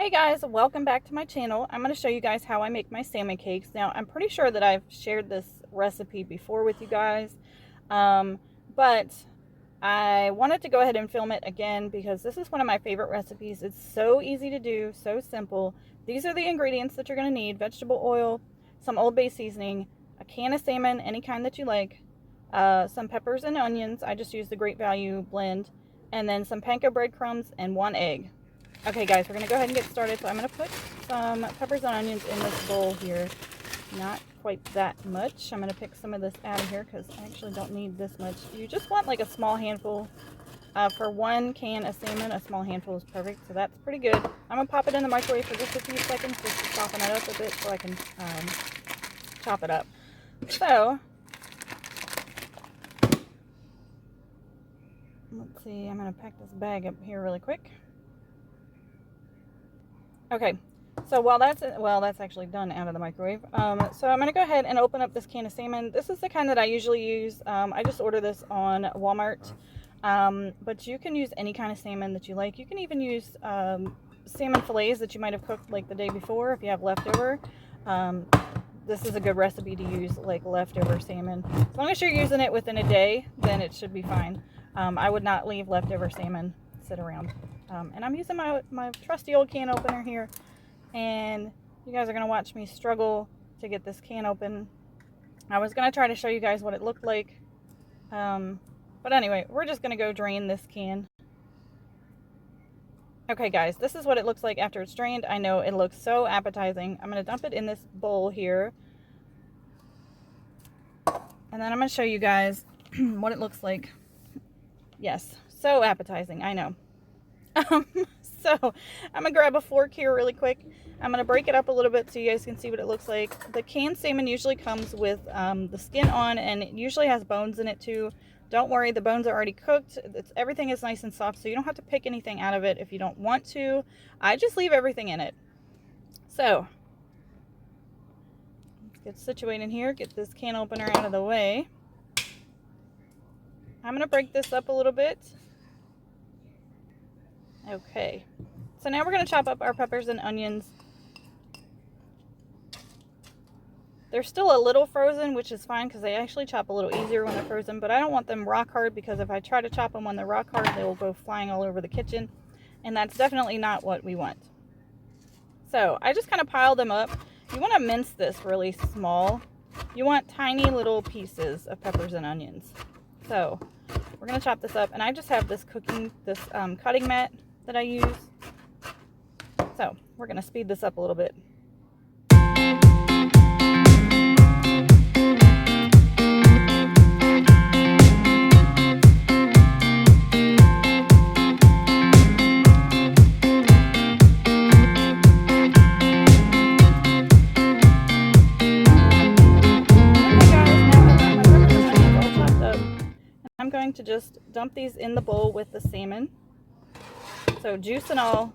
Hey guys, welcome back to my channel. I'm going to show you guys how I make my salmon cakes. Now, I'm pretty sure that I've shared this recipe before with you guys, but I wanted to go ahead and film it again because this is one of my favorite recipes. It's so easy to do, so simple. These are the ingredients that you're going to need: vegetable oil, some Old Bay seasoning, a can of salmon, any kind that you like, some peppers and onions. I just used the Great Value blend, and then some panko breadcrumbs and 1 egg. Okay guys, we're going to go ahead and get started. So I'm going to put some peppers and onions in this bowl here. Not quite that much. I'm going to pick some of this out of here because I actually don't need this much. You just want like a small handful. For 1 can of salmon, a small handful is perfect. So that's pretty good. I'm going to pop it in the microwave for just a few seconds just to soften it up a bit so I can chop it up. So, let's see. I'm going to pack this bag up here really quick. Okay, so while that's actually done out of the microwave. So I'm gonna go ahead and open up this can of salmon. This is the kind that I usually use. I just order this on Walmart, but you can use any kind of salmon that you like. You can even use salmon fillets that you might have cooked like the day before if you have leftover. This is a good recipe to use like leftover salmon. As long as you're using it within a day, then it should be fine. I would not leave leftover salmon sit around. And I'm using my trusty old can opener here, and you guys are going to watch me struggle to get this can open. I was going to try to show you guys what it looked like, but anyway, we're just going to go drain this can. Okay guys, this is what it looks like after it's drained. I know it looks so appetizing. I'm going to dump it in this bowl here, and then I'm going to show you guys what it looks like. Yes, so appetizing, I know. So I'm gonna grab a fork here really quick. I'm gonna break it up a little bit so you guys can see what it looks like. The canned salmon usually comes with the skin on, and it usually has bones in it too. Don't worry, the bones are already cooked. Everything is nice and soft, so you don't have to pick anything out of it if you don't want to. I just leave everything in it. So let's get situated here, get this can opener out of the way. I'm gonna break this up a little bit. Okay, so now we're going to chop up our peppers and onions. They're still a little frozen, which is fine because they actually chop a little easier when they're frozen, but I don't want them rock hard because if I try to chop them when they're rock hard, they will go flying all over the kitchen, and that's definitely not what we want. So I just kind of pile them up. You want to mince this really small. You want tiny little pieces of peppers and onions. So we're going to chop this up, and I just have this cutting mat that I use. So we're going to speed this up a little bit. I'm going to just dump these in the bowl with the salmon. So juice and all.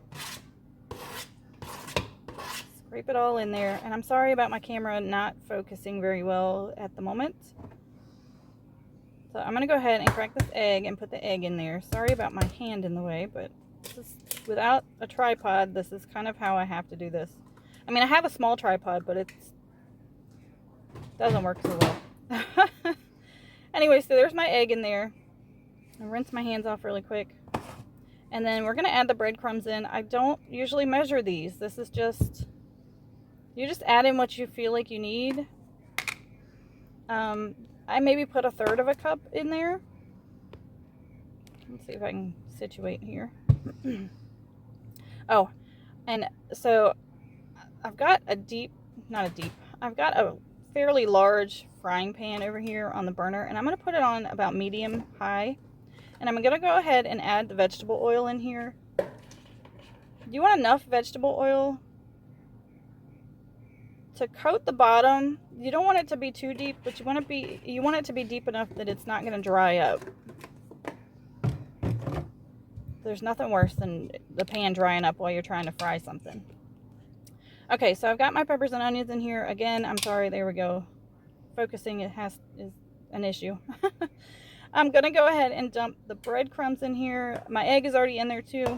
Scrape it all in there. And I'm sorry about my camera not focusing very well at the moment. So I'm going to go ahead and crack this egg and put the egg in there. Sorry about my hand in the way, but this is, without a tripod, this is kind of how I have to do this. I mean, I have a small tripod, but it doesn't work so well. Anyway, so there's my egg in there. I rinse my hands off really quick. And then we're going to add the breadcrumbs in. I don't usually measure these. This is just, you just add in what you feel like you need. I maybe put 1/3 of a cup in there. Let's see if I can situate here. Oh, and so I've got I've got a fairly large frying pan over here on the burner, and I'm going to put it on about medium high, and I'm going to go ahead and add the vegetable oil in here. You want enough vegetable oil to coat the bottom. You don't want it to be too deep, but you want it to be deep enough that it's not going to dry up. There's nothing worse than the pan drying up while you're trying to fry something. Okay, so I've got my peppers and onions in here. Again, I'm sorry, there we go. Focusing is an issue. I'm gonna go ahead and dump the breadcrumbs in here. My egg is already in there too.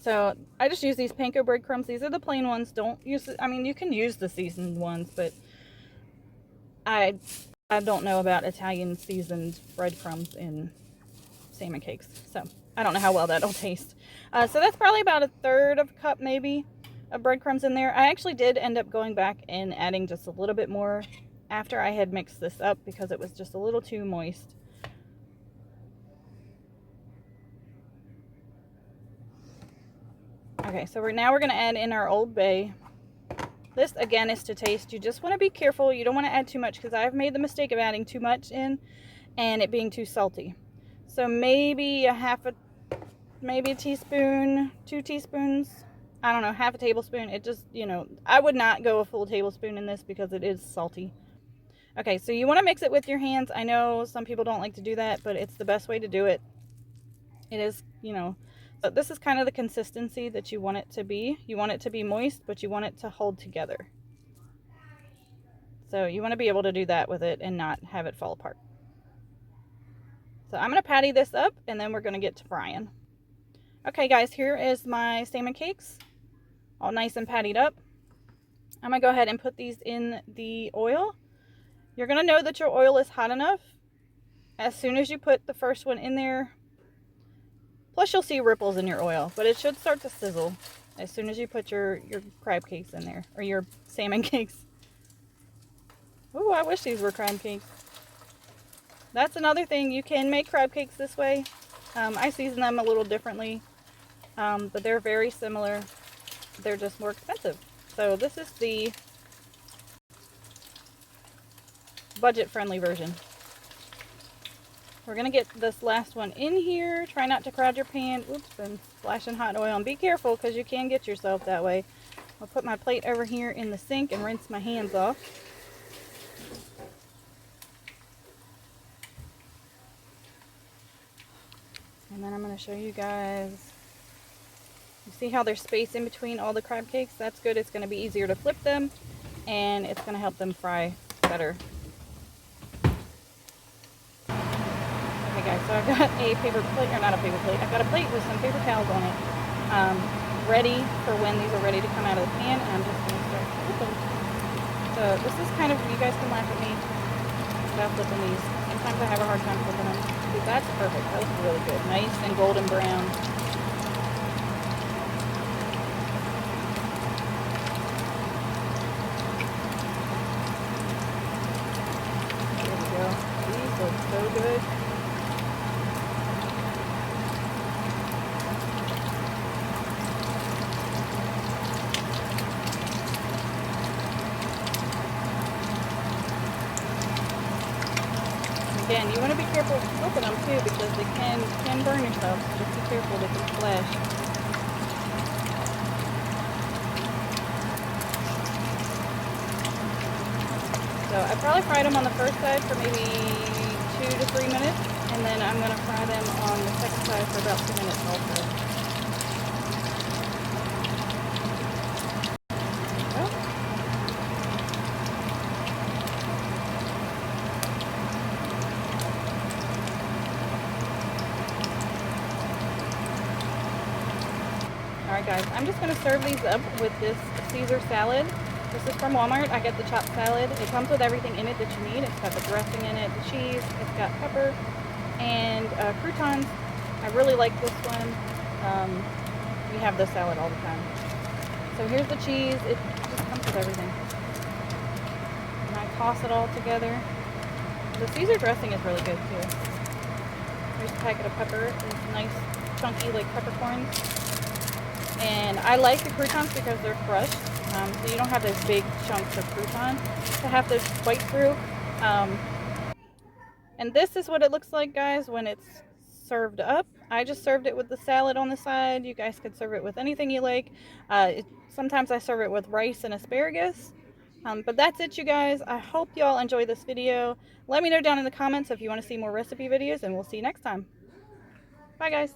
So I just use these panko breadcrumbs. These are the plain ones. Don't use I mean, you can use the seasoned ones, but I don't know about Italian seasoned breadcrumbs in salmon cakes. So I don't know how well that'll taste. So that's probably about 1/3 of a cup maybe of breadcrumbs in there. I actually did end up going back and adding just a little bit more after I had mixed this up because it was just a little too moist. Okay, so now we're going to add in our Old Bay. This again is to taste. You just want to be careful. You don't want to add too much because I've made the mistake of adding too much in and it being too salty. So maybe maybe a teaspoon, 2 teaspoons, I don't know, half a tablespoon. It just, you know, I would not go a full tablespoon in this because it is salty. Okay, so you want to mix it with your hands. I know some people don't like to do that, but it's the best way to do it. It is, you know, but this is kind of the consistency that you want it to be. You want it to be moist, but you want it to hold together. So you want to be able to do that with it and not have it fall apart. So I'm going to patty this up and then we're going to get to frying. Okay guys, here is my salmon cakes, all nice and pattied up. I'm going to go ahead and put these in the oil. You're going to know that your oil is hot enough as soon as you put the first one in there. Plus you'll see ripples in your oil, but it should start to sizzle as soon as you put your crab cakes in there, or your salmon cakes. Ooh, I wish these were crab cakes. That's another thing, you can make crab cakes this way. I season them a little differently, but they're very similar. They're just more expensive. So this is the budget-friendly version. We're going to get this last one in here. Try not to crowd your pan. Oops, and splashing hot oil. And be careful because you can get yourself that way. I'll put my plate over here in the sink and rinse my hands off. And then I'm going to show you guys. You see how there's space in between all the crab cakes? That's good. It's going to be easier to flip them. And it's going to help them fry better. Okay guys, so I've got a paper plate, or not a paper plate, I've got a plate with some paper towels on it, ready for when these are ready to come out of the pan, and I'm just going to start flipping. So this is kind of, you guys can laugh at me about flipping these. Sometimes I have a hard time flipping them. But that's perfect, that looks really good. Nice and golden brown. There we go. These look so good. Again, you want to be careful flipping them too because they can burn yourself. So just be careful, they can splash. So I probably fried them on the first side for maybe 2 to 3 minutes, and then I'm going to fry them on the second side for about 2 minutes also. Alright guys, I'm just going to serve these up with this Caesar salad. This is from Walmart. I got the chopped salad. It comes with everything in it that you need. It's got the dressing in it, the cheese, it's got pepper, and croutons. I really like this one. We have this salad all the time. So here's the cheese. It just comes with everything. And I toss it all together. The Caesar dressing is really good too. Here's a packet of pepper. It's nice, chunky, like peppercorns. And I like the croutons because they're crushed, so you don't have those big chunks of crouton to have to bite through. And this is what it looks like, guys, when it's served up. I just served it with the salad on the side. You guys could serve it with anything you like. Sometimes I serve it with rice and asparagus. But that's it, you guys. I hope y'all enjoy this video. Let me know down in the comments if you want to see more recipe videos, and we'll see you next time. Bye, guys.